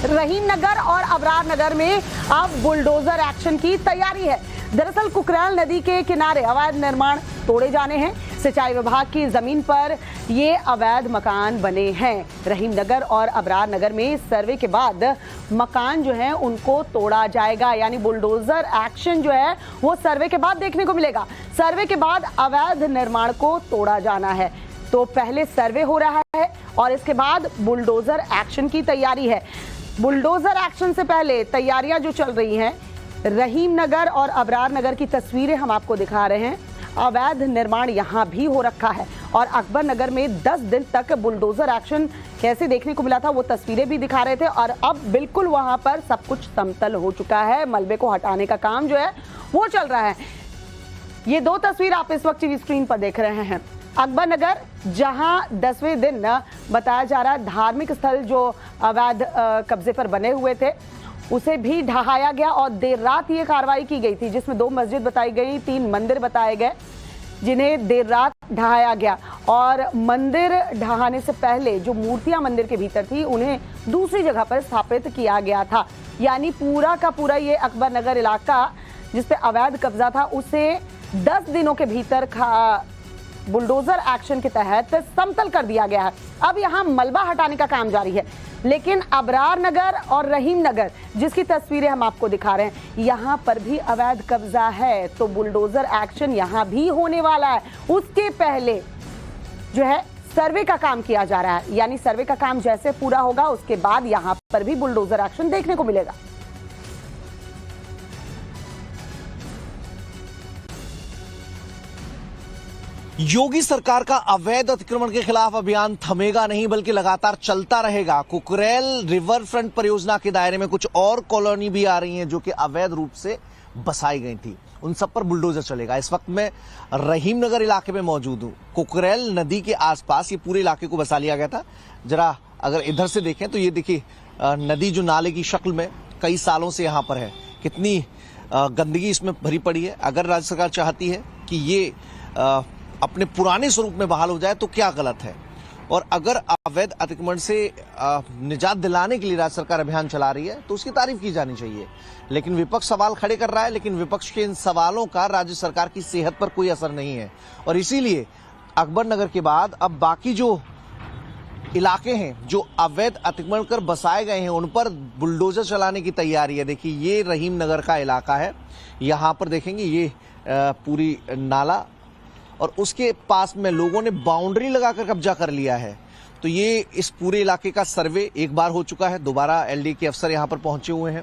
रहीम नगर और अबरार नगर में अब बुलडोजर एक्शन की तैयारी है। दरअसल कुकरेल नदी के किनारे अवैध निर्माण तोड़े जाने हैं। सिंचाई विभाग की जमीन पर ये अवैध मकान बने हैं। रहीम नगर और अबरार नगर में सर्वे के बाद मकान जो है उनको तोड़ा जाएगा, यानी बुलडोजर एक्शन जो है वो सर्वे के बाद देखने को मिलेगा। सर्वे के बाद अवैध निर्माण को तोड़ा जाना है। तो पहले सर्वे हो रहा है और इसके बाद बुलडोजर एक्शन की तैयारी है। बुलडोजर एक्शन से पहले तैयारियां जो चल रही हैं, रहीम नगर और अबरार नगर की तस्वीरें हम आपको दिखा रहे हैं। अवैध निर्माण यहां भी हो रखा है और अकबर नगर में 10 दिन तक बुलडोजर एक्शन कैसे देखने को मिला था वो तस्वीरें भी दिखा रहे थे। और अब बिल्कुल वहां पर सब कुछ समतल हो चुका है। मलबे को हटाने का काम जो है वो चल रहा है। ये दो तस्वीर आप इस वक्त टीवी स्क्रीन पर देख रहे हैं। अकबर नगर, जहां 10वें दिन बताया जा रहा है धार्मिक स्थल जो अवैध कब्जे पर बने हुए थे उसे भी ढहाया गया और देर रात ये कार्रवाई की गई थी, जिसमें 2 मस्जिद बताई गई, 3 मंदिर बताए गए जिन्हें देर रात ढहाया गया। और मंदिर ढहाने से पहले जो मूर्तियां मंदिर के भीतर थी उन्हें दूसरी जगह पर स्थापित किया गया था। यानी पूरा का पूरा ये अकबर नगर इलाका जिस पे अवैध कब्जा था उसे 10 दिनों के भीतर बुलडोजर एक्शन के तहत समतल कर दिया गया है। अब यहाँ मलबा हटाने का काम जारी है। लेकिन अबरार नगर और रहीम नगर जिसकी तस्वीरें हम आपको दिखा रहे हैं, यहाँ पर भी अवैध कब्जा है। तो बुलडोजर एक्शन यहाँ भी होने वाला है। उसके पहले जो है सर्वे का काम किया जा रहा है। यानी सर्वे का काम जैसे पूरा होगा उसके बाद यहाँ पर भी बुलडोजर एक्शन देखने को मिलेगा। योगी सरकार का अवैध अतिक्रमण के खिलाफ अभियान थमेगा नहीं बल्कि लगातार चलता रहेगा। कुकरेल रिवर फ्रंट परियोजना के दायरे में कुछ और कॉलोनी भी आ रही हैं जो कि अवैध रूप से बसाई गई थी, उन सब पर बुलडोजर चलेगा। इस वक्त मैं रहीम नगर इलाके में मौजूद हूं। कुकरेल नदी के आसपास ये पूरे इलाके को बसा लिया गया था। जरा अगर इधर से देखें तो ये देखिए नदी जो नाले की शक्ल में कई सालों से यहाँ पर है, कितनी गंदगी इसमें भरी पड़ी है। अगर राज्य सरकार चाहती है कि ये अपने पुराने स्वरूप में बहाल हो जाए तो क्या गलत है। और अगर अवैध अतिक्रमण से निजात दिलाने के लिए राज्य सरकार अभियान चला रही है तो उसकी तारीफ की जानी चाहिए। लेकिन विपक्ष सवाल खड़े कर रहा है, लेकिन विपक्ष के इन सवालों का राज्य सरकार की सेहत पर कोई असर नहीं है। और इसीलिए अकबर नगर के बाद अब बाकी जो इलाके हैं जो अवैध अतिक्रमण कर बसाए गए हैं उन पर बुलडोजर चलाने की तैयारी है। देखिए ये रहीम नगर का इलाका है। यहाँ पर देखेंगे ये पूरी नाला और उसके पास में लोगों ने बाउंड्री लगाकर कब्जा कर लिया है। तो ये इस पूरे इलाके का सर्वे एक बार हो चुका है। दोबारा एलडी के अफसर यहाँ पर पहुंचे हुए हैं,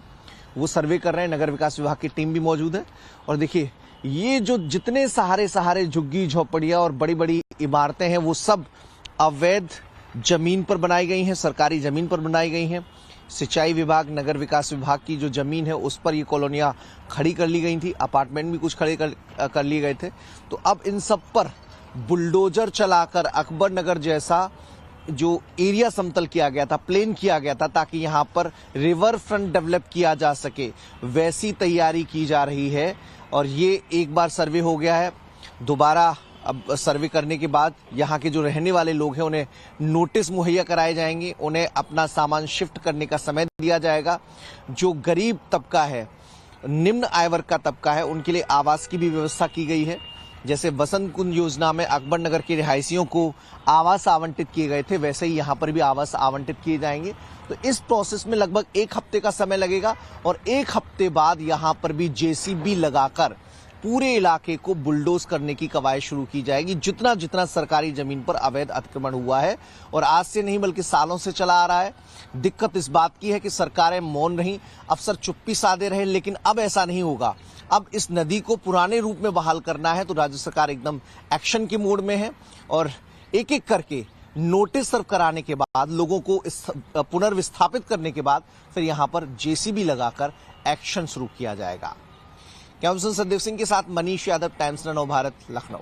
वो सर्वे कर रहे हैं। नगर विकास विभाग की टीम भी मौजूद है। और देखिए ये जो जितने सहारे झुग्गी झोपड़ियां और बड़ी बड़ी इमारतें हैं वो सब अवैध जमीन पर बनाई गई हैं, सरकारी जमीन पर बनाई गई हैं। सिंचाई विभाग, नगर विकास विभाग की जो जमीन है उस पर ये कॉलोनियां खड़ी कर ली गई थी, अपार्टमेंट भी कुछ खड़े कर लिए गए थे। तो अब इन सब पर बुलडोजर चलाकर अकबर नगर जैसा जो एरिया समतल किया गया था, प्लेन किया गया था, ताकि यहाँ पर रिवर फ्रंट डेवलप किया जा सके, वैसी तैयारी की जा रही है। और ये एक बार सर्वे हो गया है। दोबारा अब सर्वे करने के बाद यहाँ के जो रहने वाले लोग हैं उन्हें नोटिस मुहैया कराए जाएंगे, उन्हें अपना सामान शिफ्ट करने का समय दिया जाएगा। जो गरीब तबका है, निम्न आय वर्ग का तबका है, उनके लिए आवास की भी व्यवस्था की गई है। जैसे वसंत कुंज योजना में अकबर नगर के रिहायशियों को आवास आवंटित किए गए थे, वैसे ही यहाँ पर भी आवास आवंटित किए जाएंगे। तो इस प्रोसेस में लगभग 1 हफ्ते का समय लगेगा और 1 हफ्ते बाद यहाँ पर भी जेसीबी लगाकर पूरे इलाके को बुलडोज करने की कवायद शुरू की जाएगी। जितना जितना सरकारी जमीन पर अवैध अतिक्रमण हुआ है, और आज से नहीं बल्कि सालों से चला आ रहा है। दिक्कत इस बात की है कि सरकारें मौन रहीं, अफसर चुप्पी साधे रहे, लेकिन अब ऐसा नहीं होगा। अब इस नदी को पुराने रूप में बहाल करना है तो राज्य सरकार एकदम एक्शन के मोड में है और एक एक करके नोटिस सर्व कराने के बाद, लोगों को पुनर्विस्थापित करने के बाद फिर यहाँ पर जेसीबी लगाकर एक्शन शुरू किया जाएगा। कैमरा सददेव सिंह के साथ मनीष यादव, टाइम्स नव भारत, लखनऊ।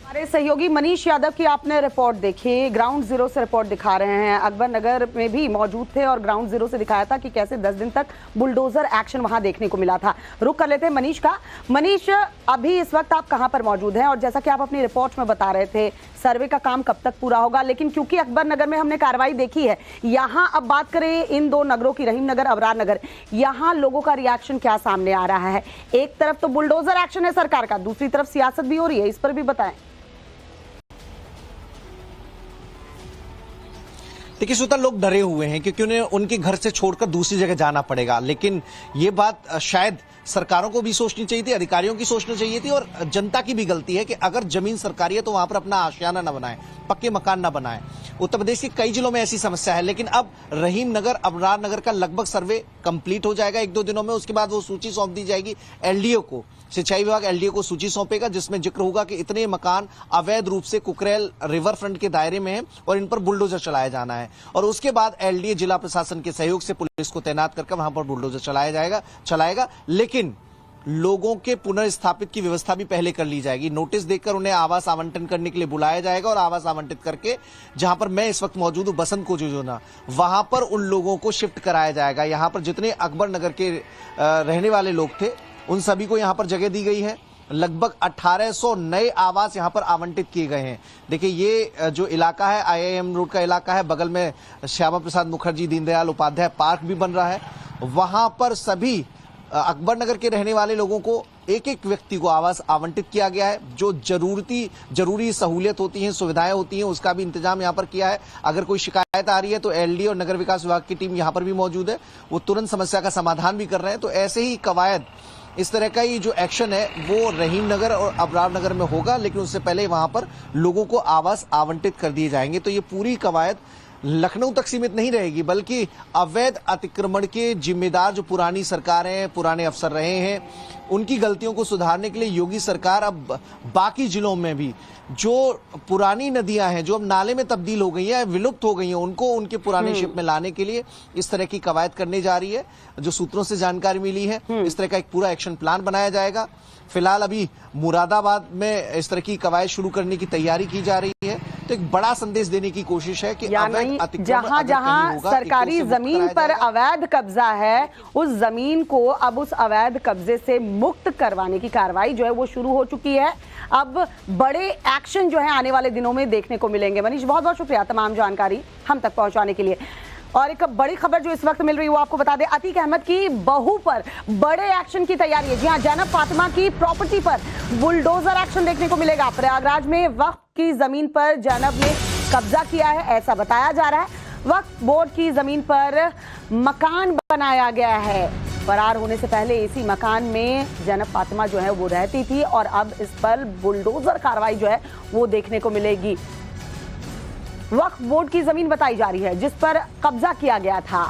हमारे सहयोगी मनीष यादव की आपने रिपोर्ट देखी, ग्राउंड जीरो से रिपोर्ट दिखा रहे हैं। अकबर नगर में भी मौजूद थे और ग्राउंड जीरो से दिखाया था कि कैसे 10 दिन तक बुलडोजर एक्शन वहां देखने को मिला था। रुक कर लेते हैं मनीष का। मनीष, अभी इस वक्त आप कहां पर मौजूद हैं? और जैसा कि आप अपनी रिपोर्ट में बता रहे थे, सर्वे का काम कब तक पूरा होगा। लेकिन क्योंकि अकबर नगर में हमने कार्रवाई देखी है, यहां अब बात करें इन दो नगरों की, रहीम नगर, अबरार नगर, यहां लोगों का रिएक्शन क्या सामने आ रहा है। एक तरफ तो बुलडोजर एक्शन है सरकार का, दूसरी तरफ सियासत भी हो रही है, इस पर भी बताएं। देखिए श्रोता, लोग डरे हुए हैं क्योंकि उन्हें उनके घर से छोड़कर दूसरी जगह जाना पड़ेगा। लेकिन ये बात शायद सरकारों को भी सोचनी चाहिए थी, अधिकारियों की सोचनी चाहिए थी, और जनता की भी गलती है कि अगर जमीन सरकारी है तो वहां पर अपना आशियाना न बनाए, पक्के मकान न बनाए। उत्तर प्रदेश के कई जिलों में ऐसी समस्या है। लेकिन अब रहीम नगर, अबरार नगर का लगभग सर्वे कंप्लीट हो जाएगा 1-2 दिनों में। उसके बाद वो सूची सौंप दी जाएगी एलडीओ को। सिंचाई विभाग एलडीओ को सूची सौंपेगा जिसमें जिक्र होगा कि इतने मकान अवैध रूप से कुकरेल रिवर फ्रंट के दायरे में हैं और इन पर बुलडोजर चलाया जाना है। और उसके बाद एलडीए जिला प्रशासन के सहयोग से पुलिस को तैनात करके वहां पर बुलडोजर चलाएगा। लेकिन लोगों के पुनर्स्थापित की व्यवस्था भी पहले कर ली जाएगी। नोटिस देकर उन्हें आवास आवंटन करने के लिए बुलाया जाएगा और आवास आवंटित करके, जहां पर मैं इस वक्त मौजूद हूं बसंत को जोजना, वहां पर उन लोगों को शिफ्ट कराया जाएगा। यहां पर जितने अकबर नगर के रहने वाले लोग थे उन सभी को यहां पर जगह दी गई है। लगभग 1800 नए आवास यहां पर आवंटित किए गए हैं। देखिए ये जो इलाका है IIM रोड का इलाका है, बगल में श्यामा प्रसाद मुखर्जी दीनदयाल उपाध्याय पार्क भी बन रहा है। वहां पर सभी अकबर नगर के रहने वाले लोगों को एक व्यक्ति को आवास आवंटित किया गया है। जो जरूरी सहूलियत होती हैं, सुविधाएं होती हैं, उसका भी इंतजाम यहां पर किया है। अगर कोई शिकायत आ रही है तो एलडी और नगर विकास विभाग की टीम यहां पर भी मौजूद है, वो तुरंत समस्या का समाधान भी कर रहे हैं। तो ऐसे ही कवायद, इस तरह का ये जो एक्शन है वो रहीम नगर और अबरार नगर में होगा, लेकिन उससे पहले वहां पर लोगों को आवास आवंटित कर दिए जाएंगे। तो ये पूरी कवायद लखनऊ तक सीमित नहीं रहेगी, बल्कि अवैध अतिक्रमण के जिम्मेदार जो पुरानी सरकारें, पुराने अफसर रहे हैं, उनकी गलतियों को सुधारने के लिए योगी सरकार अब बाकी जिलों में भी जो पुरानी नदियां हैं, जो अब नाले में तब्दील हो गई हैं, विलुप्त हो गई हैं, उनको उनके पुराने शेप में लाने के लिए इस तरह की कवायद करने जा रही है। जो सूत्रों से जानकारी मिली है, इस तरह का एक पूरा एक्शन प्लान बनाया जाएगा। फिलहाल अभी मुरादाबाद में इस तरह की कवायद शुरू करने की तैयारी की जा रही है। तो एक बड़ा संदेश देने की कोशिश है कि जहां जहां सरकारी जमीन पर अवैध कब्जा है, उस जमीन को अब उस अवैध कब्जे से मुक्त करवाने की कार्रवाई जो है वो शुरू हो चुकी है। अब बड़े एक्शन जो है आने वाले दिनों में देखने को मिलेंगे। मनीष, बहुत बहुत शुक्रिया तमाम जानकारी हम तक पहुंचाने के लिए। और एक बड़ी खबर जो इस वक्त मिल रही है वो आपको बता दें, अतीक अहमद की बहू पर बड़े एक्शन की तैयारी है। जी हां, जैनब फातिमा की प्रॉपर्टी पर बुलडोजर एक्शन देखने को मिलेगा। प्रयागराज में वक्फ की जमीन पर जैनब ने कब्जा किया है, ऐसा बताया जा रहा है। वक्फ बोर्ड की जमीन पर मकान बनाया गया है। फरार होने से पहले इसी मकान में जैनब फातिमा जो है वो रहती थी और अब इस पर बुलडोजर कार्रवाई जो है वो देखने को मिलेगी। वक्फ बोर्ड की जमीन बताई जा रही है जिस पर कब्जा किया गया था।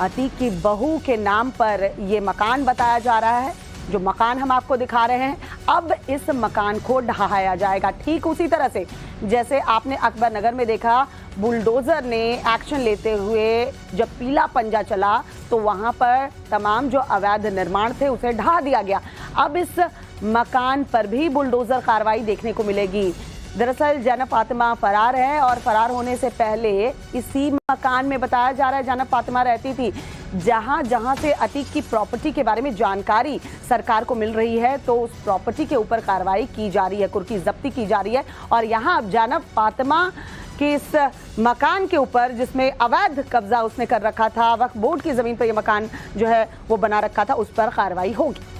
अतीक की बहू के नाम पर यह मकान बताया जा रहा है। जो मकान हम आपको दिखा रहे हैं, अब इस मकान को ढहाया जाएगा, ठीक उसी तरह से जैसे आपने अकबर नगर में देखा बुलडोजर ने एक्शन लेते हुए जब पीला पंजा चला तो वहां पर तमाम जो अवैध निर्माण थे उसे ढहा दिया गया। अब इस मकान पर भी बुलडोजर कार्रवाई देखने को मिलेगी। दरअसल जैनब फातिमा फरार है और फरार होने से पहले इसी मकान में बताया जा रहा है जैनब फातिमा रहती थी। जहां जहां से अतीक की प्रॉपर्टी के बारे में जानकारी सरकार को मिल रही है तो उस प्रॉपर्टी के ऊपर कार्रवाई की जा रही है, कुर्की जब्ती की जा रही है। और यहां अब जैनब फातिमा के इस मकान के ऊपर जिसमें अवैध कब्जा उसने कर रखा था, वक्फ बोर्ड की जमीन पर यह मकान जो है वो बना रखा था, उस पर कार्रवाई होगी।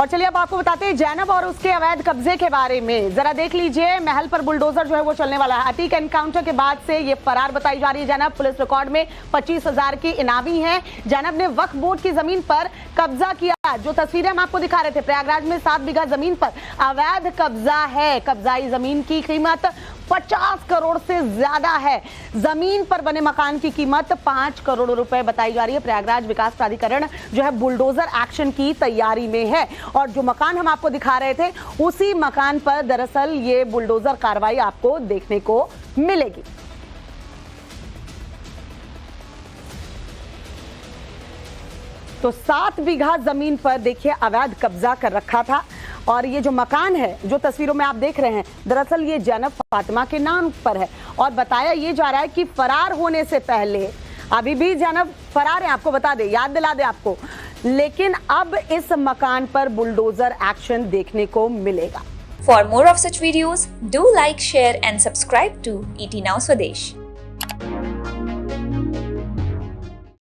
और चलिए अब आपको बताते हैं जैनब और उसके अवैध कब्जे के बारे में। जरा देख लीजिए, महल पर बुलडोजर जो है वो चलने वाला है। अतीक एनकाउंटर के बाद से ये फरार बताई जा रही है जैनब। पुलिस रिकॉर्ड में 25,000 की इनामी है। जैनब ने वक्फ बोर्ड की जमीन पर कब्जा किया। जो तस्वीरें हम आपको दिखा रहे थे, प्रयागराज में 7 बीघा जमीन पर अवैध कब्जा है। कब्जाई जमीन की कीमत 50 करोड़ से ज्यादा है। जमीन पर बने मकान की कीमत 5 करोड़ रुपए बताई जा रही है। प्रयागराज विकास प्राधिकरण जो है बुलडोजर एक्शन की तैयारी में है और जो मकान हम आपको दिखा रहे थे उसी मकान पर दरअसल ये बुलडोजर कार्रवाई आपको देखने को मिलेगी। तो 7 बीघा जमीन पर देखिए अवैध कब्जा कर रखा था और ये जो मकान है जो तस्वीरों में आप देख रहे हैं दरअसल ये जैनब फातिमा के नाम पर है। और बताया ये जा रहा है कि फरार होने से पहले, अभी भी जैनब फरार है, आपको बता दे, याद दिला दे आपको लेकिन अब इस मकान पर बुलडोजर एक्शन देखने को मिलेगा। For more of such videos, do like, share and subscribe to ET Now Swadesh.